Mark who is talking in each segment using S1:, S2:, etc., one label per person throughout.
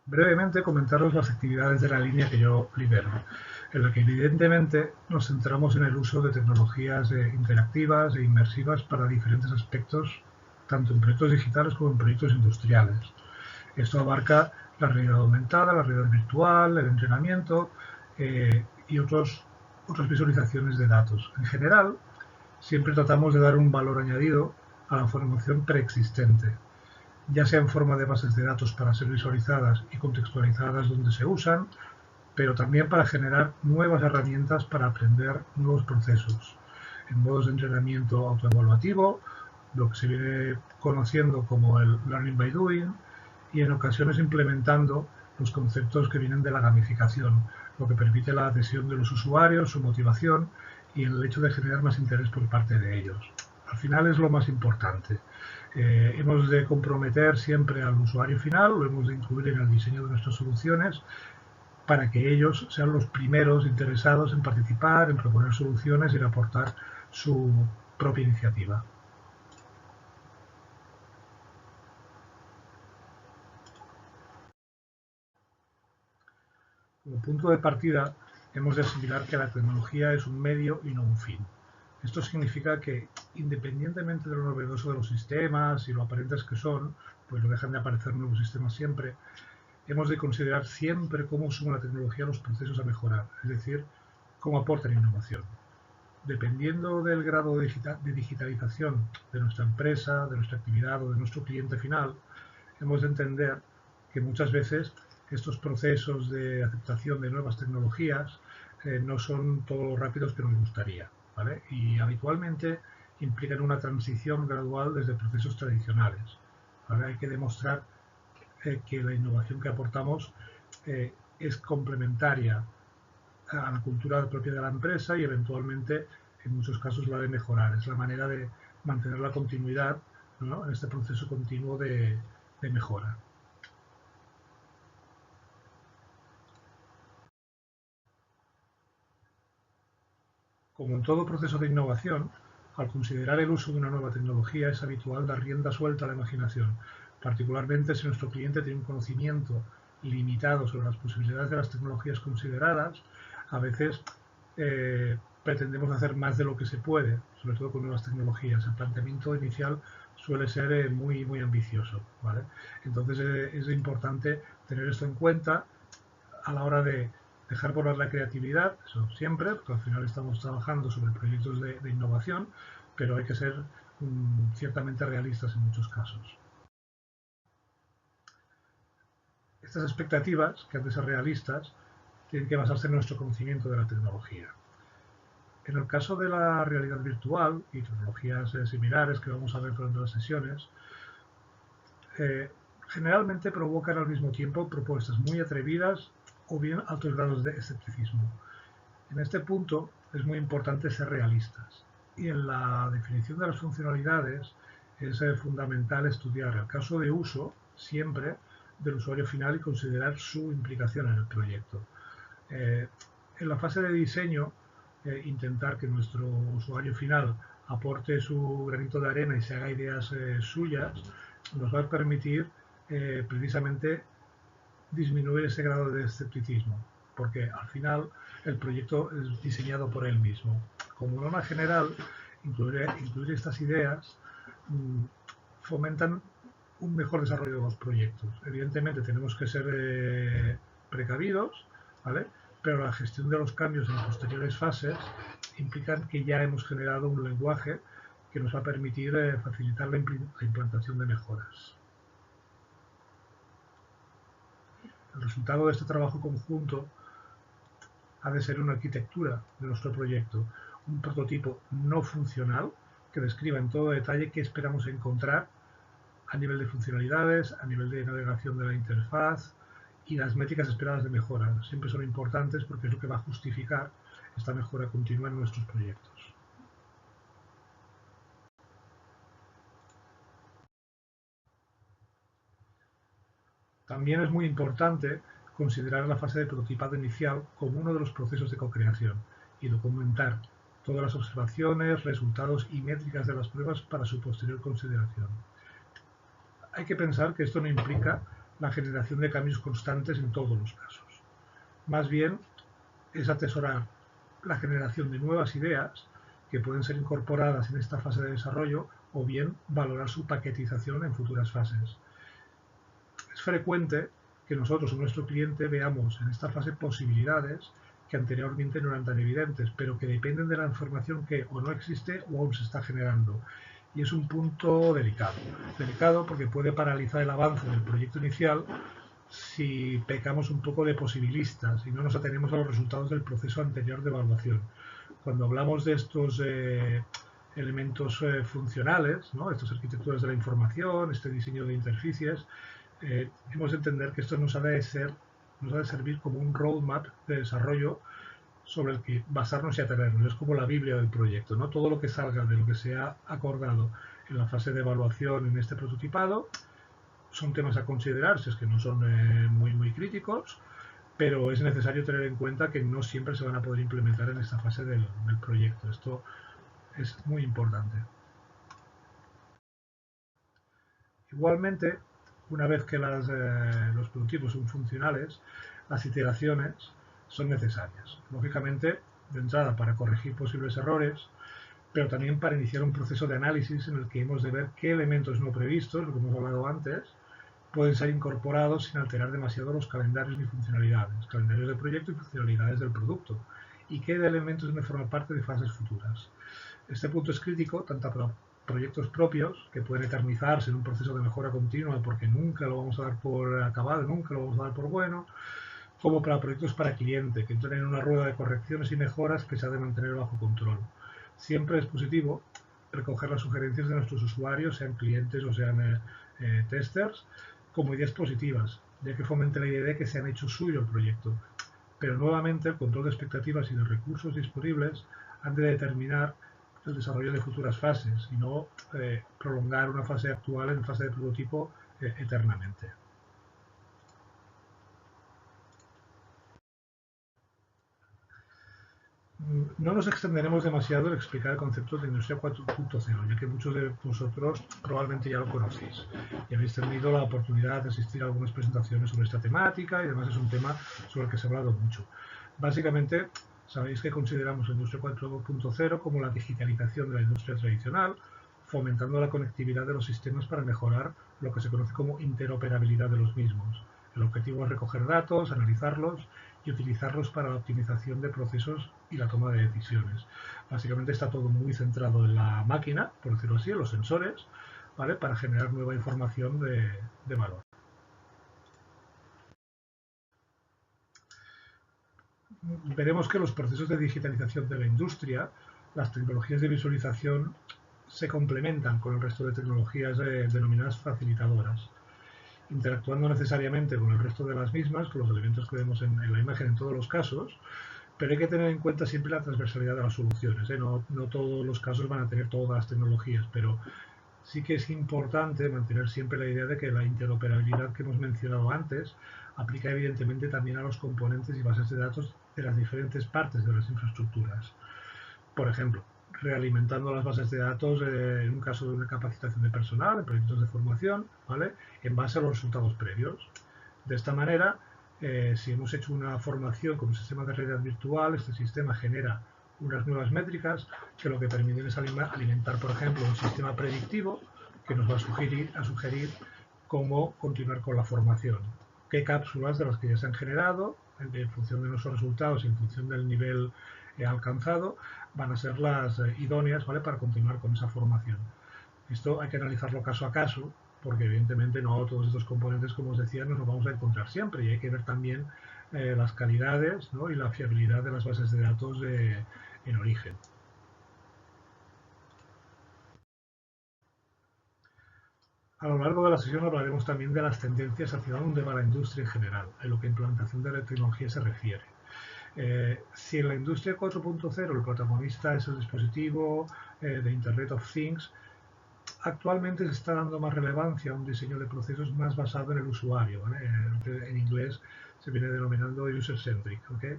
S1: brevemente comentaros las actividades de la línea que yo lidero, en la que evidentemente nos centramos en el uso de tecnologías interactivas e inmersivas para diferentes aspectos, tanto en proyectos digitales como en proyectos industriales. Esto abarca la realidad aumentada, la realidad virtual, el entrenamiento y otras visualizaciones de datos. En general, siempre tratamos de dar un valor añadido a la información preexistente, ya sea en forma de bases de datos para ser visualizadas y contextualizadas donde se usan, pero también para generar nuevas herramientas para aprender nuevos procesos, en modos de entrenamiento autoevaluativo, lo que se viene conociendo como el Learning by Doing, y en ocasiones implementando los conceptos que vienen de la gamificación, lo que permite la adhesión de los usuarios, su motivación y el hecho de generar más interés por parte de ellos. Al final es lo más importante. Hemos de comprometer siempre al usuario final, lo hemos de incluir en el diseño de nuestras soluciones para que ellos sean los primeros interesados en participar, en proponer soluciones y en aportar su propia iniciativa. Como punto de partida, hemos de asimilar que la tecnología es un medio y no un fin. Esto significa que, independientemente de lo novedoso de los sistemas y lo aparentes que son, pues no dejan de aparecer nuevos sistemas siempre, hemos de considerar siempre cómo suma la tecnología a los procesos a mejorar, es decir, cómo aporta la innovación. Dependiendo del grado de digitalización de nuestra empresa, de nuestra actividad o de nuestro cliente final, hemos de entender que muchas veces estos procesos de aceptación de nuevas tecnologías no son todo lo rápidos que nos gustaría, ¿vale? Y habitualmente implican una transición gradual desde procesos tradicionales. Ahora hay que demostrar que la innovación que aportamos es complementaria a la cultura propia de la empresa y eventualmente en muchos casos la de mejorar. Es la manera de mantener la continuidad, ¿no?, en este proceso continuo de mejora. Como en todo proceso de innovación, al considerar el uso de una nueva tecnología es habitual dar rienda suelta a la imaginación, particularmente si nuestro cliente tiene un conocimiento limitado sobre las posibilidades de las tecnologías consideradas. A veces pretendemos hacer más de lo que se puede, sobre todo con nuevas tecnologías. El planteamiento inicial suele ser muy ambicioso, ¿vale? Entonces es importante tener esto en cuenta a la hora de dejar volar la creatividad, eso siempre, porque al final estamos trabajando sobre proyectos de innovación, pero hay que ser ciertamente realistas en muchos casos. Estas expectativas, que han de ser realistas, tienen que basarse en nuestro conocimiento de la tecnología. En el caso de la realidad virtual y tecnologías similares que vamos a ver durante las sesiones, generalmente provocan al mismo tiempo propuestas muy atrevidas o bien altos grados de escepticismo. En este punto es muy importante ser realistas y en la definición de las funcionalidades es fundamental estudiar el caso de uso siempre del usuario final y considerar su implicación en el proyecto. En la fase de diseño, intentar que nuestro usuario final aporte su granito de arena y se haga ideas suyas, nos va a permitir precisamente disminuir ese grado de escepticismo, porque al final el proyecto es diseñado por él mismo. Como norma general, incluir estas ideas fomentan un mejor desarrollo de los proyectos. Evidentemente tenemos que ser precavidos, ¿vale?, pero la gestión de los cambios en posteriores fases implican que ya hemos generado un lenguaje que nos va a permitir facilitar la implantación de mejoras. El resultado de este trabajo conjunto ha de ser una arquitectura de nuestro proyecto, un prototipo no funcional que describa en todo detalle qué esperamos encontrar a nivel de funcionalidades, a nivel de navegación de la interfaz y las métricas esperadas de mejora. Siempre son importantes porque es lo que va a justificar esta mejora continua en nuestros proyectos. También es muy importante considerar la fase de prototipado inicial como uno de los procesos de co-creación y documentar todas las observaciones, resultados y métricas de las pruebas para su posterior consideración. Hay que pensar que esto no implica la generación de cambios constantes en todos los casos. Más bien es atesorar la generación de nuevas ideas que pueden ser incorporadas en esta fase de desarrollo o bien valorar su paquetización en futuras fases. Es frecuente que nosotros o nuestro cliente veamos en esta fase posibilidades que anteriormente no eran tan evidentes, pero que dependen de la información que o no existe o aún se está generando. Y es un punto delicado. Delicado porque puede paralizar el avance del proyecto inicial si pecamos un poco de posibilistas y no nos atenemos a los resultados del proceso anterior de evaluación. Cuando hablamos de estos elementos funcionales, ¿no? Estas arquitecturas de la información, este diseño de interfaces, hemos de entender que esto nos ha de servir como un roadmap de desarrollo sobre el que basarnos y atenernos. Es como la Biblia del proyecto, ¿no? Todo lo que salga de lo que se ha acordado en la fase de evaluación en este prototipado son temas a considerar, si es que no son muy críticos, pero es necesario tener en cuenta que no siempre se van a poder implementar en esta fase del proyecto. Esto es muy importante. Igualmente, una vez que los prototipos son funcionales, las iteraciones son necesarias. Lógicamente, de entrada, para corregir posibles errores, pero también para iniciar un proceso de análisis en el que hemos de ver qué elementos no previstos, lo que hemos hablado antes, pueden ser incorporados sin alterar demasiado los calendarios ni funcionalidades, calendarios del proyecto y funcionalidades del producto, y qué elementos deben formar parte de fases futuras. Este punto es crítico tanto para proyectos propios, que pueden eternizarse en un proceso de mejora continua porque nunca lo vamos a dar por acabado, nunca lo vamos a dar por bueno, como para proyectos para cliente, que entran en una rueda de correcciones y mejoras que se ha de mantener bajo control. Siempre es positivo recoger las sugerencias de nuestros usuarios, sean clientes o sean testers, como ideas positivas, ya que fomente la idea de que se han hecho suyo el proyecto. Pero nuevamente el control de expectativas y de recursos disponibles han de determinar el desarrollo de futuras fases y no prolongar una fase actual en fase de prototipo eternamente. No nos extenderemos demasiado en explicar el concepto de Industria 4.0, ya que muchos de vosotros probablemente ya lo conocéis y habéis tenido la oportunidad de asistir a algunas presentaciones sobre esta temática y además es un tema sobre el que se ha hablado mucho. Básicamente, sabéis que consideramos la Industria 4.0 como la digitalización de la industria tradicional, fomentando la conectividad de los sistemas para mejorar lo que se conoce como interoperabilidad de los mismos. El objetivo es recoger datos, analizarlos y utilizarlos para la optimización de procesos y la toma de decisiones. Básicamente está todo muy centrado en la máquina, por decirlo así, en los sensores, ¿vale? Para generar nueva información de valor. Veremos que los procesos de digitalización de la industria, las tecnologías de visualización se complementan con el resto de tecnologías denominadas facilitadoras, interactuando necesariamente con el resto de las mismas, con los elementos que vemos en la imagen en todos los casos, pero hay que tener en cuenta siempre la transversalidad de las soluciones. No todos los casos van a tener todas las tecnologías, pero sí que es importante mantener siempre la idea de que la interoperabilidad que hemos mencionado antes aplica evidentemente también a los componentes y bases de datos de las diferentes partes de las infraestructuras. Por ejemplo, realimentando las bases de datos en un caso de una capacitación de personal, en proyectos de formación, ¿vale? En base a los resultados previos. De esta manera, si hemos hecho una formación con un sistema de realidad virtual, este sistema genera unas nuevas métricas que lo que permiten es alimentar, por ejemplo, un sistema predictivo que nos va a sugerir cómo continuar con la formación. Qué cápsulas de las que ya se han generado, en función de nuestros resultados y en función del nivel alcanzado, van a ser las idóneas, ¿vale? Para continuar con esa formación. Esto hay que analizarlo caso a caso, porque evidentemente no todos estos componentes, como os decía, nos los vamos a encontrar siempre y hay que ver también las calidades, ¿no? Y la fiabilidad de las bases de datos en origen. A lo largo de la sesión hablaremos también de las tendencias hacia dónde va la industria en general, en lo que a implantación de la tecnología se refiere. Si en la industria 4.0 el protagonista es el dispositivo de Internet of Things, actualmente se está dando más relevancia a un diseño de procesos más basado en el usuario, ¿vale? Lo que en inglés se viene denominando user-centric. ¿Okay?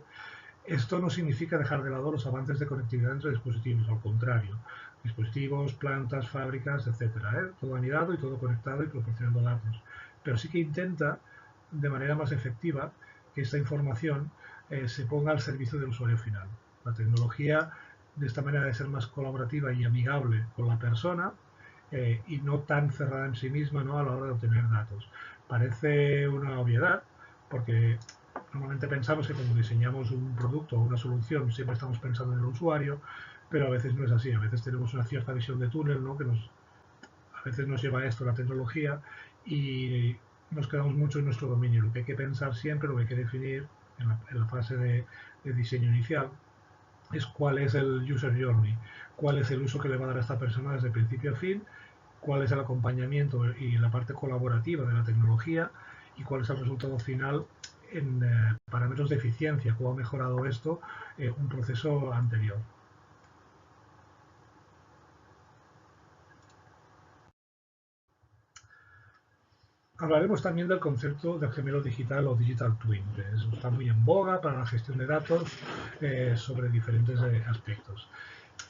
S1: Esto no significa dejar de lado los avances de conectividad entre dispositivos, al contrario. Dispositivos, plantas, fábricas, etc. Todo anidado y todo conectado y proporcionando datos. pero sí que intenta de manera más efectiva que esta información se ponga al servicio del usuario final. La tecnología de esta manera de ser más colaborativa y amigable con la persona y no tan cerrada en sí misma, ¿no?, a la hora de obtener datos. Parece una obviedad porque normalmente pensamos que cuando diseñamos un producto o una solución siempre estamos pensando en el usuario, pero a veces no es así. A veces tenemos una cierta visión de túnel, ¿no?, que a veces nos lleva a esto la tecnología y nos quedamos mucho en nuestro dominio. Lo que hay que pensar siempre, lo que hay que definir en la fase de diseño inicial es cuál es el user journey, cuál es el uso que le va a dar a esta persona desde principio a fin, cuál es el acompañamiento y la parte colaborativa de la tecnología y cuál es el resultado final en parámetros de eficiencia, cómo ha mejorado esto un proceso anterior. Hablaremos también del concepto del gemelo digital o digital twin, que está muy en boga para la gestión de datos sobre diferentes aspectos.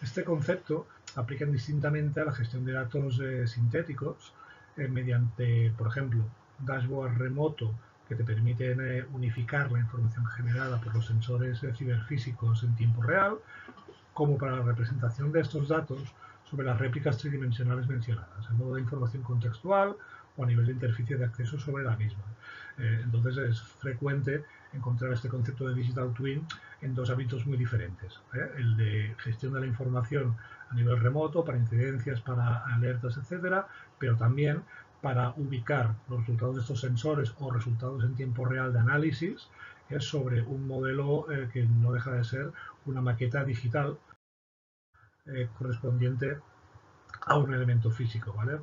S1: Este concepto aplica indistintamente a la gestión de datos sintéticos mediante, por ejemplo, dashboard remoto que te permiten unificar la información generada por los sensores ciberfísicos en tiempo real, como para la representación de estos datos sobre las réplicas tridimensionales mencionadas, en modo de información contextual o a nivel de interfaz de acceso sobre la misma. Entonces es frecuente encontrar este concepto de Digital Twin en dos ámbitos muy diferentes. El de gestión de la información a nivel remoto, para incidencias, para alertas, etcétera, pero también para ubicar los resultados de estos sensores o resultados en tiempo real de análisis sobre un modelo que no deja de ser una maqueta digital correspondiente a un elemento físico, ¿vale?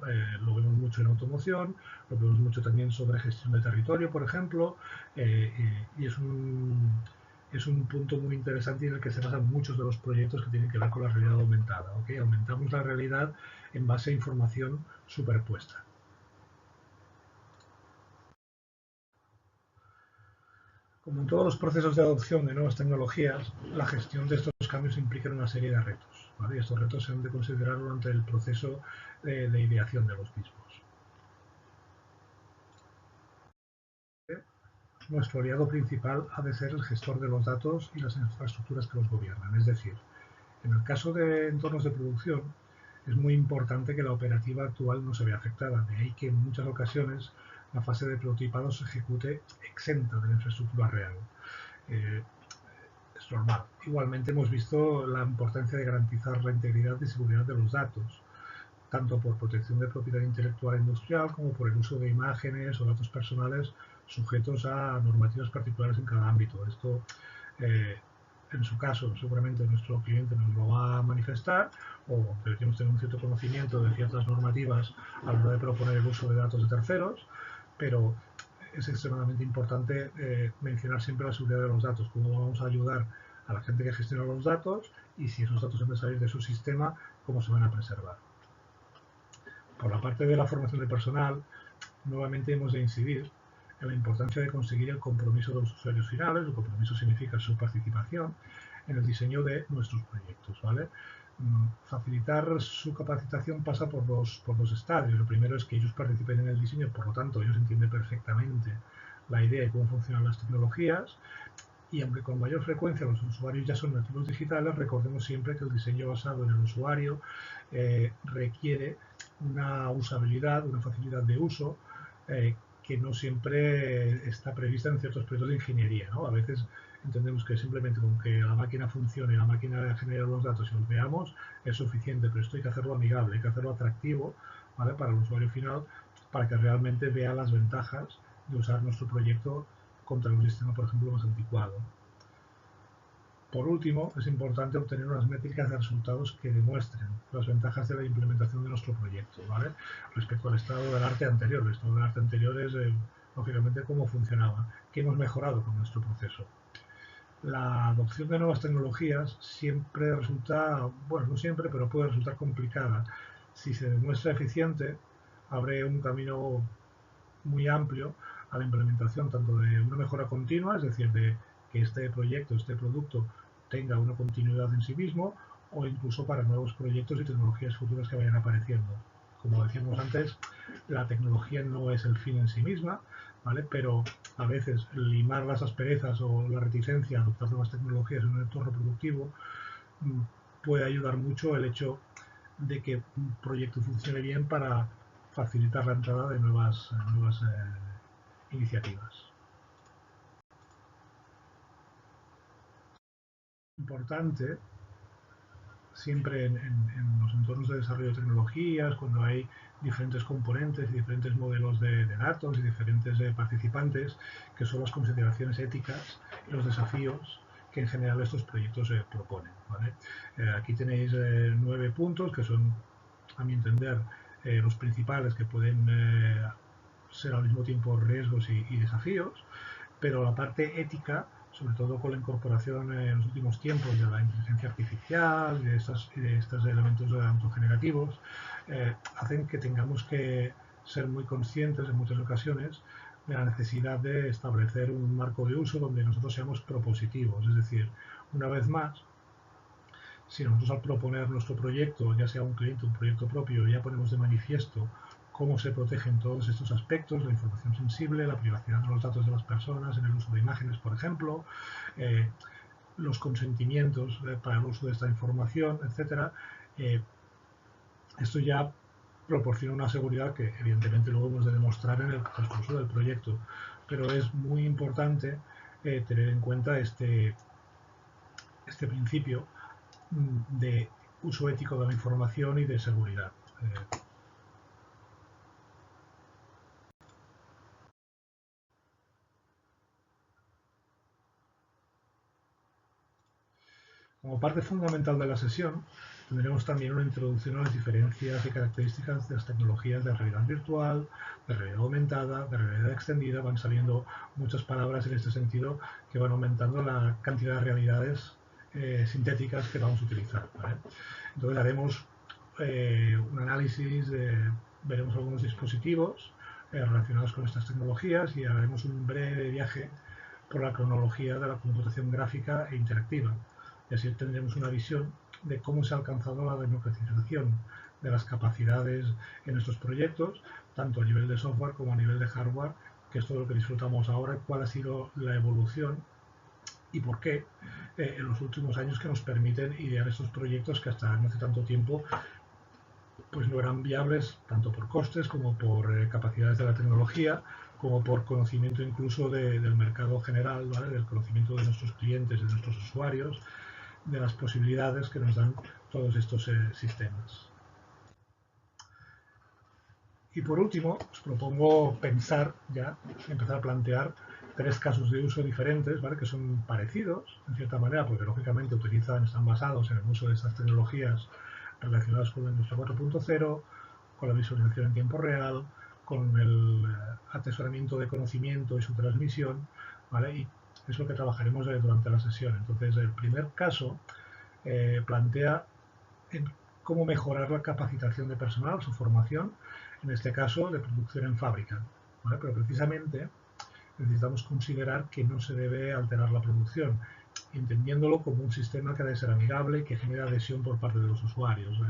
S1: Lo vemos mucho en automoción, lo vemos mucho también sobre gestión de territorio, por ejemplo, y es un punto muy interesante en el que se basan muchos de los proyectos que tienen que ver con la realidad aumentada, ¿ok? Aumentamos la realidad en base a información superpuesta. Como en todos los procesos de adopción de nuevas tecnologías, la gestión de estos cambios implica una serie de retos, ¿vale? Y estos retos se han de considerar durante el proceso de ideación de los mismos. Nuestro aliado principal ha de ser el gestor de los datos y las infraestructuras que los gobiernan. Es decir, en el caso de entornos de producción, es muy importante que la operativa actual no se vea afectada. De ahí que en muchas ocasiones la fase de prototipado se ejecute exenta de la infraestructura real. Es normal. Igualmente hemos visto la importancia de garantizar la integridad y seguridad de los datos, tanto por protección de propiedad intelectual industrial como por el uso de imágenes o datos personales sujetos a normativas particulares en cada ámbito. Esto, en su caso, seguramente nuestro cliente nos lo va a manifestar o deberíamos tener un cierto conocimiento de ciertas normativas a la hora de proponer el uso de datos de terceros, pero es extremadamente importante mencionar siempre la seguridad de los datos, cómo vamos a ayudar a la gente que gestiona los datos y si esos datos han de salir de su sistema, cómo se van a preservar. Por la parte de la formación del personal, nuevamente hemos de incidir en la importancia de conseguir el compromiso de los usuarios finales. El compromiso significa su participación en el diseño de nuestros proyectos, ¿vale? Facilitar su capacitación pasa por dos estadios. Lo primero es que ellos participen en el diseño, por lo tanto ellos entienden perfectamente la idea de cómo funcionan las tecnologías, y aunque con mayor frecuencia los usuarios ya son nativos digitales, recordemos siempre que el diseño basado en el usuario requiere una usabilidad, una facilidad de uso que no siempre está prevista en ciertos proyectos de ingeniería, ¿no? A veces entendemos que simplemente con que la máquina funcione, la máquina genere los datos y los veamos es suficiente, pero esto hay que hacerlo amigable, hay que hacerlo atractivo, ¿vale?, para el usuario final, para que realmente vea las ventajas de usar nuestro proyecto contra un sistema, por ejemplo, más anticuado. Por último, es importante obtener unas métricas de resultados que demuestren las ventajas de la implementación de nuestro proyecto, ¿vale?, respecto al estado del arte anterior. El estado del arte anterior es, lógicamente, cómo funcionaba, qué hemos mejorado con nuestro proceso. La adopción de nuevas tecnologías siempre resulta, bueno, no siempre, pero puede resultar complicada. Si se demuestra eficiente, abre un camino muy amplio a la implementación tanto de una mejora continua, es decir, de que este proyecto, este producto tenga una continuidad en sí mismo, o incluso para nuevos proyectos y tecnologías futuras que vayan apareciendo. como decíamos antes, la tecnología no es el fin en sí misma, ¿vale? Pero a veces limar las asperezas o la reticencia a adoptar nuevas tecnologías en un entorno productivo puede ayudar mucho el hecho de que un proyecto funcione bien para facilitar la entrada de nuevas iniciativas. Importante siempre en los entornos de desarrollo de tecnologías, cuando hay diferentes componentes y diferentes modelos de datos y diferentes participantes, que son las consideraciones éticas y los desafíos que en general estos proyectos proponen, ¿vale? Aquí tenéis 9 puntos que son, a mi entender, los principales que pueden ser al mismo tiempo riesgos y desafíos, pero la parte ética, sobre todo con la incorporación en los últimos tiempos de la inteligencia artificial y de estos elementos autogenerativos, hacen que tengamos que ser muy conscientes en muchas ocasiones de la necesidad de establecer un marco de uso donde nosotros seamos propositivos. Es decir, una vez más, si nosotros al proponer nuestro proyecto, ya sea un cliente o un proyecto propio, ya ponemos de manifiesto cómo se protegen todos estos aspectos, la información sensible, la privacidad de los datos de las personas en el uso de imágenes, por ejemplo, los consentimientos para el uso de esta información, etcétera. Esto ya proporciona una seguridad que evidentemente luego hemos de demostrar en el transcurso del proyecto, pero es muy importante tener en cuenta este principio de uso ético de la información y de seguridad. Como parte fundamental de la sesión, tendremos también una introducción a las diferencias y características de las tecnologías de realidad virtual, de realidad aumentada, de realidad extendida. Van saliendo muchas palabras en este sentido que van aumentando la cantidad de realidades sintéticas que vamos a utilizar, ¿vale? Entonces haremos un análisis, veremos algunos dispositivos relacionados con estas tecnologías y haremos un breve viaje por la cronología de la computación gráfica e interactiva. Y así tendremos una visión de cómo se ha alcanzado la democratización de las capacidades en estos proyectos, tanto a nivel de software como a nivel de hardware, que es todo lo que disfrutamos ahora, cuál ha sido la evolución y por qué en los últimos años que nos permiten idear estos proyectos que hasta no hace tanto tiempo pues no eran viables tanto por costes como por capacidades de la tecnología, como por conocimiento incluso del mercado general, ¿vale? Del conocimiento de nuestros clientes, de nuestros usuarios, de las posibilidades que nos dan todos estos sistemas. Y por último, os propongo pensar ya, empezar a plantear 3 casos de uso diferentes, ¿vale? Que son parecidos, en cierta manera, porque lógicamente están basados en el uso de estas tecnologías relacionadas con la industria 4.0, con la visualización en tiempo real, con el atesoramiento de conocimiento y su transmisión, ¿vale? Y es lo que trabajaremos durante la sesión. Entonces, el primer caso plantea cómo mejorar la capacitación de personal, su formación, en este caso de producción en fábrica, ¿vale? Pero precisamente necesitamos considerar que no se debe alterar la producción, entendiéndolo como un sistema que debe ser amigable y que genere adhesión por parte de los usuarios.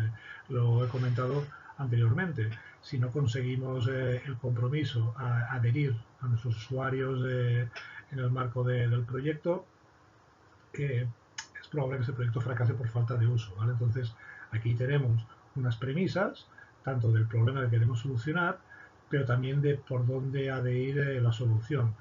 S1: Lo he comentado anteriormente. Si no conseguimos el compromiso a adherir a nuestros usuarios en el marco del proyecto, es probable que ese proyecto fracase por falta de uso, ¿vale? Entonces, aquí tenemos unas premisas, tanto del problema que queremos solucionar, pero también de por dónde ha de ir la solución,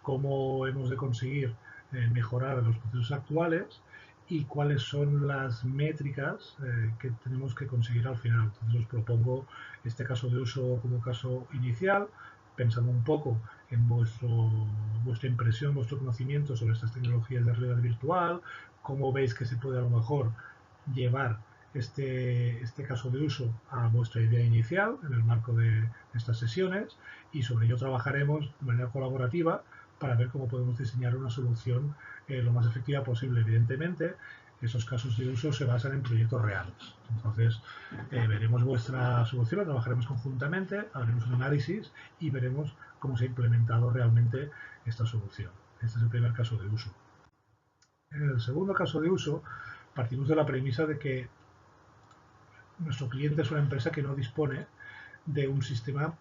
S1: cómo hemos de conseguir mejorar los procesos actuales y cuáles son las métricas que tenemos que conseguir al final. Entonces os propongo este caso de uso como caso inicial, pensando un poco en vuestra impresión, vuestro conocimiento sobre estas tecnologías de realidad virtual, cómo veis que se puede a lo mejor llevar este caso de uso a vuestra idea inicial en el marco de estas sesiones y sobre ello trabajaremos de manera colaborativa para ver cómo podemos diseñar una solución lo más efectiva posible. Evidentemente, esos casos de uso se basan en proyectos reales. Entonces, veremos vuestra solución, la trabajaremos conjuntamente, haremos un análisis y veremos cómo se ha implementado realmente esta solución. Este es el primer caso de uso. En el segundo caso de uso, partimos de la premisa de que nuestro cliente es una empresa que no dispone de un sistema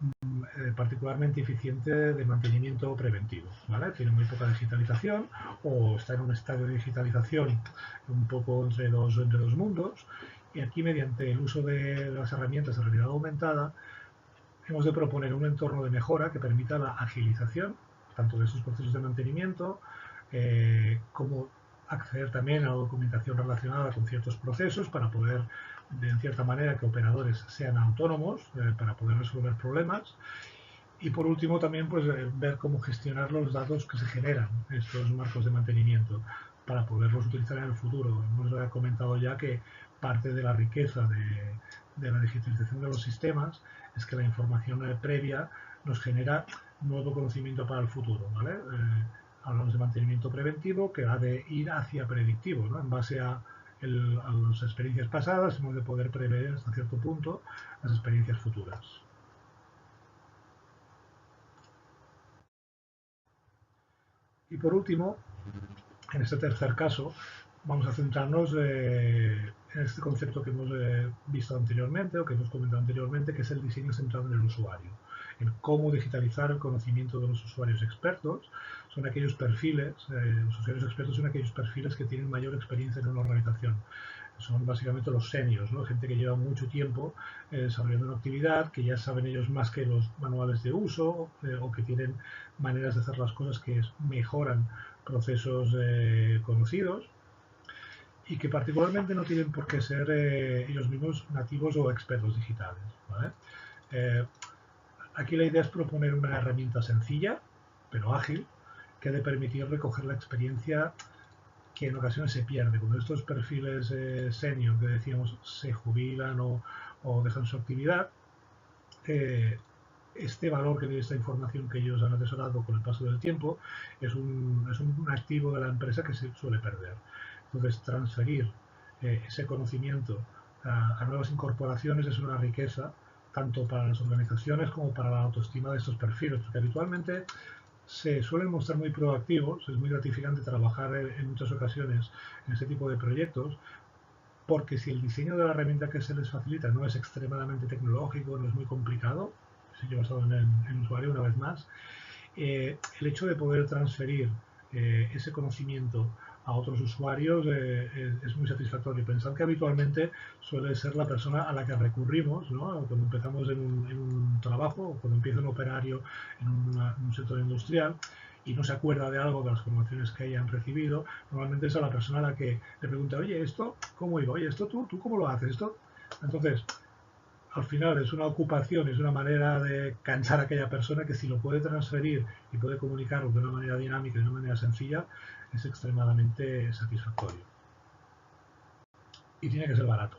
S1: particularmente eficiente de mantenimiento preventivo, ¿vale? Tiene muy poca digitalización o está en un estadio de digitalización un poco entre dos mundos, y aquí mediante el uso de las herramientas de realidad aumentada hemos de proponer un entorno de mejora que permita la agilización tanto de esos procesos de mantenimiento como acceder también a la documentación relacionada con ciertos procesos para poder, en cierta manera, que operadores sean autónomos para poder resolver problemas. Y por último también pues ver cómo gestionar los datos que se generan en estos marcos de mantenimiento para poderlos utilizar en el futuro. Hemos comentado ya que parte de la riqueza de la digitalización de los sistemas es que la información previa nos genera nuevo conocimiento para el futuro, ¿vale? Hablamos de mantenimiento preventivo que ha de ir hacia predictivo, ¿no? En base a las experiencias pasadas hemos de poder prever hasta cierto punto las experiencias futuras. Y por último, en este tercer caso, vamos a centrarnos en este concepto que hemos visto anteriormente o que hemos comentado anteriormente, que es el diseño centrado en el usuario, en cómo digitalizar el conocimiento de los usuarios expertos. Son aquellos perfiles, los usuarios expertos son aquellos perfiles que tienen mayor experiencia en una organización. Son básicamente los seniors, ¿no? Gente que lleva mucho tiempo desarrollando una actividad, que ya saben ellos más que los manuales de uso o que tienen maneras de hacer las cosas que mejoran procesos conocidos y que particularmente no tienen por qué ser ellos mismos nativos o expertos digitales, ¿vale? Aquí la idea es proponer una herramienta sencilla, pero ágil, que ha de permitir recoger la experiencia que en ocasiones se pierde. Cuando estos perfiles senior que decíamos se jubilan o dejan su actividad, este valor que tiene esta información que ellos han atesorado con el paso del tiempo es un activo de la empresa que se suele perder. Entonces, transferir ese conocimiento a nuevas incorporaciones es una riqueza tanto para las organizaciones como para la autoestima de estos perfiles, porque habitualmente se suelen mostrar muy proactivos, es muy gratificante trabajar en muchas ocasiones en este tipo de proyectos, porque si el diseño de la herramienta que se les facilita no es extremadamente tecnológico, no es muy complicado, diseño basado en el usuario una vez más, el hecho de poder transferir ese conocimiento a otros usuarios es muy satisfactorio. Pensad que habitualmente suele ser la persona a la que recurrimos, ¿no? Cuando empezamos en un trabajo o cuando empieza un operario en un sector industrial y no se acuerda de algo de las formaciones que hayan recibido, normalmente es a la persona a la que le pregunta, oye, ¿esto cómo iba? Oye, ¿esto tú cómo lo haces? ¿Esto? Entonces, al final es una ocupación, es una manera de cansar a aquella persona que si lo puede transferir y puede comunicarlo de una manera dinámica y de una manera sencilla, es extremadamente satisfactorio. Y tiene que ser barato.